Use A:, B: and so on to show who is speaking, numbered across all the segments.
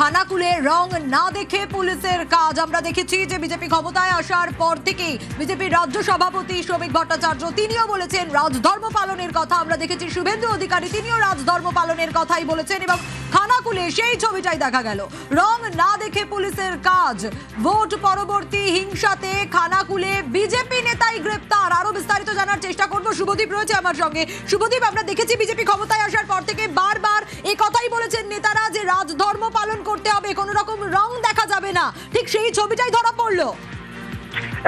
A: খানাকুলে রং না দেখে পুলিশের কাজ। আমরা দেখেছি যে বিজেপি ক্ষমতায় আসার পর থেকেই বিজেপির রাজ্য সভাপতি শ্রমিক ভট্টাচার্য তিনিও বলেছেন রাজধর্ম পালনের কথা। আমরা দেখেছি শুভেন্দু অধিকারী তিনিও রাজধর্ম পালনের কথাই বলেছেন এবং খানাকুলে সেই ছবিটাই দেখা গেল। রং না দেখে পুলিশের কাজ। ভোট পরবর্তী হিংসাতে খানাকুলে বিজেপি নেতাই গ্রেপ্তার। আরো বিস্তারিত জানার চেষ্টা করব, শুভদীপ রয়েছে আমার সঙ্গে। শুভদীপ, আমরা দেখেছি বিজেপি ক্ষমতায় আসার পর থেকে বারবার এই কথাই বলেছেন নেতারা যে রাজধর্ম পালন করতে হবে, কোনো রকম রং দেখা যাবে না, ঠিক সেই ছবিটাই ধরা পড়লো।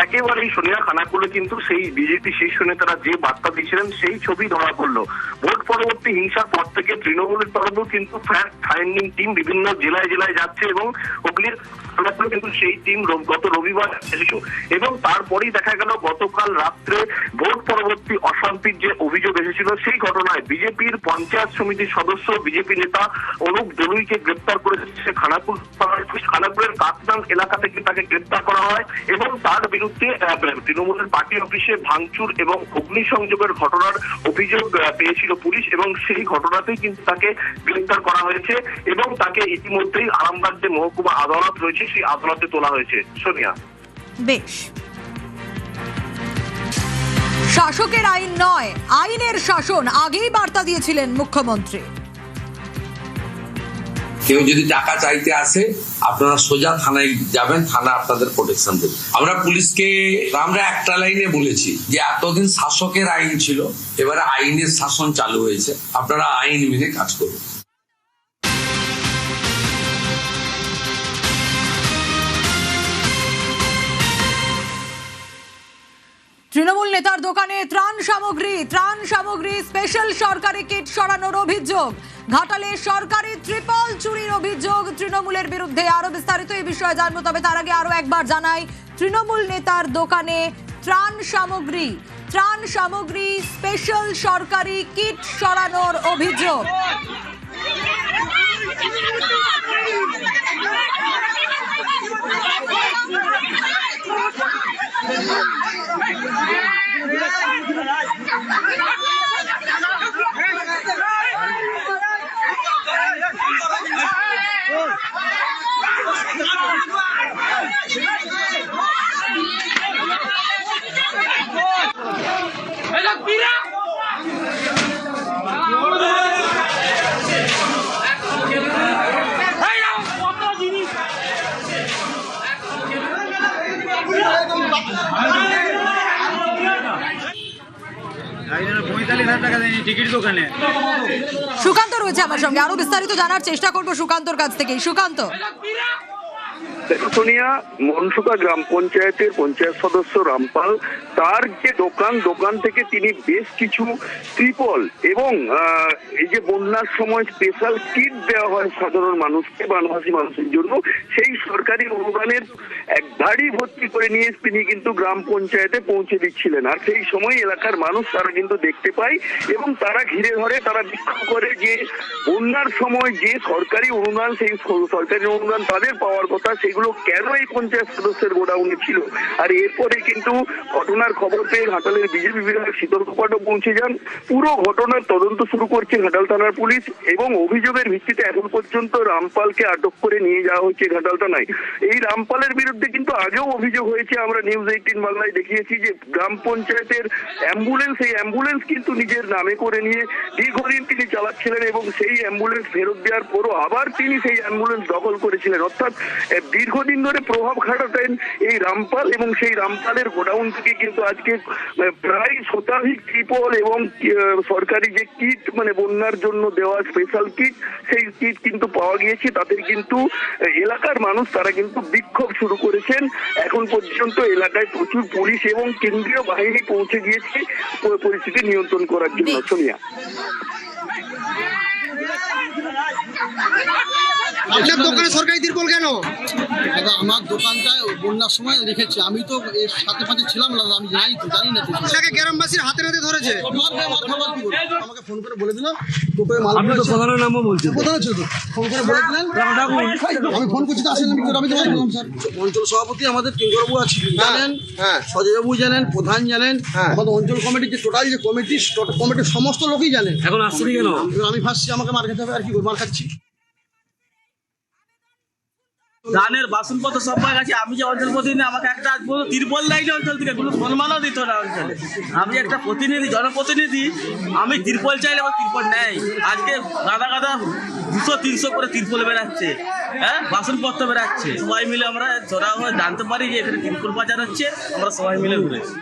B: একেবারেই সোনিয়া, খানাকুলে কিন্তু সেই বিজেপি শীর্ষ নেতারা যে বার্তা দিয়েছিলেন সেই ছবি ধরা পড়লো। ভোট পরবর্তী হিংসার পর থেকে তৃণমূলের তরফেও কিন্তু ফ্যাক্ট ফাইন্ডিং টিম বিভিন্ন জেলায় জেলায় যাচ্ছে এবং হুগলির খানাকুলে কিন্তু সেই টিম গত রবিবার এসেছিল এবং তারপরেই দেখা গেল গতকাল রাত্রে ভোট পরবর্তী অশান্তির যে অভিযোগ এসেছিল সেই ঘটনায় বিজেপির পঞ্চায়েত সমিতির সদস্য বিজেপি নেতা অনুপ দলুইকে গ্রেপ্তার করেছে খানাকুলের কাকনাম এলাকা থেকে তাকে গ্রেপ্তার করা হয় এবং তার বিরুদ্ধে তৃণমূলের পার্টি অফিসে ভাঙচুর এবং অগ্নিসংযোগের ঘটনার অভিযোগ পেয়েছিল পুলিশ এবং সেই ঘটনাতেই কিন্তু তাকে গ্রেপ্তার করা হয়েছে এবং তাকে ইতিমধ্যেই আরামবাগ যে মহকুমা আদালত রয়েছে সেই আদালতে তোলা হয়েছে। সোনিয়া,
A: বেশ, শাসকের আইন নয় আইনের শাসন আগেই বার্তা দিয়েছিলেন মুখ্যমন্ত্রী।
C: কেউ যদি টাকা চাইতে আসে আপনারা সোজা থানায় যাবেন, থানা আপনাদের প্রোটেকশন দেবে। আমরা পুলিশকে আমরা একটা লাইনে বলেছি যে এতদিন শাসকের আইন ছিল, এবারে আইনের শাসন চালু হয়েছে, আপনারা আইন মেনে কাজ করুন।
A: তৃণমূল নেতার দোকানে ত্রাণ সামগ্রী স্পেশাল সরকারি কিট সরানোর অভিযোগ। ঘাটালে সরকারি ত্রিপল চুরির অভিযোগ তৃণমূলের বিরুদ্ধে। আরো বিস্তারিত এই বিষয়ে জানবো, তবে তার আগে আরো একবার জানাই, তৃণমূল নেতার দোকানে ত্রাণ সামগ্রী স্পেশাল সরকারি কিট সরানোর অভিযোগ। সুকান্ত রয়েছে আমার সঙ্গে, আরো বিস্তারিত জানার চেষ্টা করবো সুকান্তর কাছ থেকে। সুকান্ত,
B: দেখো সোনিয়া, মনসুকা গ্রাম পঞ্চায়েতের পঞ্চায়েত সদস্য রামপাল, তার যে দোকান থেকে তিনি বেশ কিছু ত্রিপল এবং এই যে বন্যার সময় স্পেশাল কিট দেওয়া হয় সাধারণ মানুষকে, বানভাসী মানুষের জন্য, সেই সরকারি অনুদানের এক গাড়ি ভর্তি করে নিয়ে তিনি কিন্তু গ্রাম পঞ্চায়েতে পৌঁছে দিচ্ছিলেন। আর সেই সময় এলাকার মানুষ তারা কিন্তু দেখতে পায় এবং তারা ঘিরে ধরে, তারা বিক্ষোভ করে যে বন্যার সময় যে সরকারি অনুদান, সেই সরকারি অনুদান তাদের পাওয়ার কথা, সেগুলো কেন এই পঞ্চায়েত সদস্যের গোডাউনে ছিল। আর এরপরে কিন্তু ঘটনার খবর পেয়ে ঘাটালের বিজেপি বিধায়ক শীতল কুপাটও পৌঁছে যান। পুরো ঘটনার তদন্ত শুরু করছে ঘাটাল থানার পুলিশ এবং অভিযোগের ভিত্তিতে এখন পর্যন্ত রামপালকে আটক করে নিয়ে যাওয়া হচ্ছে ঘাটাল থানায়। এই রামপালের বিরুদ্ধে কিন্তু আগেও অভিযোগ হয়েছে, আমরা নিউজ 18 বাংলায় দেখিয়েছি যে গ্রাম পঞ্চায়েতের এই অ্যাম্বুলেন্স কিন্তু নিজের নামে করে নিয়ে দীর্ঘদিন তিনি চালাচ্ছিলেন এবং সেই অ্যাম্বুলেন্স ফেরত দেওয়ার পরও আবার তিনি সেই অ্যাম্বুলেন্স দখল করেছিলেন। অর্থাৎ দীর্ঘদিন ধরে প্রভাব খাটাতেন এই রামপাল এবং সেই রামপালের গোডাউন থেকে কিন্তু আজকে প্রায় শতাধিক ত্রিপল এবং সরকারি যে কিট, মানে বন্যার জন্য দেওয়া স্পেশাল কিট, সেই কিট কিন্তু পাওয়া গিয়েছে। তাদের কিন্তু এলাকার মানুষ তারা কিন্তু বিক্ষোভ শুরু করেছেন। এখন পর্যন্ত এলাকায় প্রচুর পুলিশ এবং কেন্দ্রীয় বাহিনী পৌঁছে গিয়েছে পরিস্থিতি নিয়ন্ত্রণ করার জন্য। সোনিয়া,
D: আপনার দোকানে সরকারি তিরপল কেন? দাদা, আমার দোকানটা বন্যার সময় রেখেছে, আমি তো এর সাথে পাশে ছিলাম না, আমি জানি না। আপনাকে গ্রামবাসীর হাতে হাতে ধরেছে, আমাকে ফোন করে বলে দিল প্রধানের নামও বলছে, প্রধান ছিল ফোন করে বলে দিলেন, আমি ফোন করছি তো আসেন, আমি তো বললাম স্যার অঞ্চল সভাপতি আমাদের কিঙ্করবাবু আছে জানেন, সজয়বাবু জানেন, প্রধান জানেন, আমাদের অঞ্চল কমিটির যে টোটাল যে কমিটির সমস্ত লোকই জানেন। এখন আসছি কেন? আমি ফাঁসছি, আমাকে মার খেতে হবে, আর কি মার খাচ্ছি।
E: ধানের বাসনপত্র সব পাওয়া গেছে। আমি যে অঞ্চল প্রতিনিধি, আমাকে একটা আজ পর্যন্ত তিরপল দেয়নি অঞ্চল থেকে, কোনো সম্মানও দিত না অঞ্চলে। আমি একটা প্রতিনিধি, জনপ্রতিনিধি, আমি তিরপল চাইলে আমার তিরপল নেই। আজকে গাদা গাদা 200-300 করে তিরপল বেরাচ্ছে, হ্যাঁ, বাসনপত্র বেরাচ্ছে। সবাই মিলে আমরা জড়া হয়ে জানতে পারি যে এখানে তিরপল বাজার হচ্ছে, আমরা সবাই মিলে ঘুরেছি।